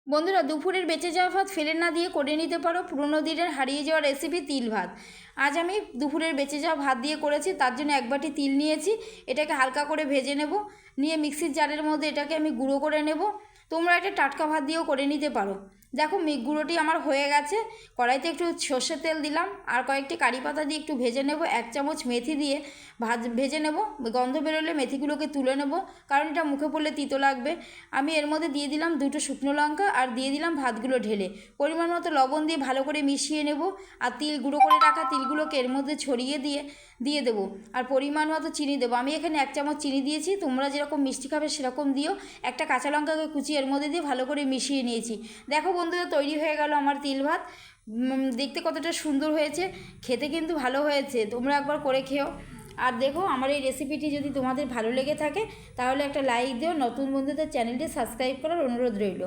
বন্ধুরা, দুপুরের বেঁচে যাওয়া ভাত ফেলে না দিয়ে করে নিতে পারো পুরোনো দিনের হারিয়ে যাওয়া রেসিপি তিল ভাত। আজ আমি দুপুরের বেঁচে যাওয়া ভাত দিয়ে করেছি। তার জন্য এক বাটি তিল নিয়েছি, এটাকে হালকা করে ভেজে নেব। নিয়ে মিক্সির জারের মধ্যে এটাকে আমি গুঁড়ো করে নেব। তোমরা এটা টাটকা ভাত দিয়েও করে নিতে পারো। দেখো গুঁড়োটি আমার হয়ে গেছে। কড়াইতে একটু সর্ষের তেল দিলাম, আর কয়েকটি কারি পাতা দিয়ে একটু ভেজে নেব। 1 চামচ মেথি দিয়ে ভেজে নেব। গন্ধ বেরোলে মেথিগুলোকে তুলে নেব, কারণ এটা মুখে পড়লে তিতো লাগবে। আমি এর মধ্যে দিয়ে দিলাম 2টো শুকনো লঙ্কা, আর দিয়ে দিলাম ভাতগুলো ঢেলে। পরিমাণ মতো লবণ দিয়ে ভালো করে মিশিয়ে নেব। আর তিল গুঁড়ো করে রাখা তিলগুলোকে এর মধ্যে ছড়িয়ে দিয়ে দেবো। আর পরিমাণ মতো চিনি দেবো। আমি এখানে 1 চামচ চিনি দিয়েছি, তোমরা যেরকম মিষ্টি খাবে সেরকম দিও। একটা কাঁচা লঙ্কাকে কুচি এর মধ্যে দিয়ে ভালো করে মিশিয়ে নিয়েছি। দেখো বন্ধুরা, তৈরি হয়ে গেল আমার তিল ভাত। দেখতে কতটা সুন্দর হয়েছে, খেতে কিন্তু ভালো হয়েছে। তোমরা একবার করে খেও। আর দেখো, আমার এই রেসিপিটি যদি তোমাদের ভালো লেগে থাকে তাহলে একটা লাইক দিও। নতুন বন্ধুদের চ্যানেলটি সাবস্ক্রাইব করার অনুরোধ রইল।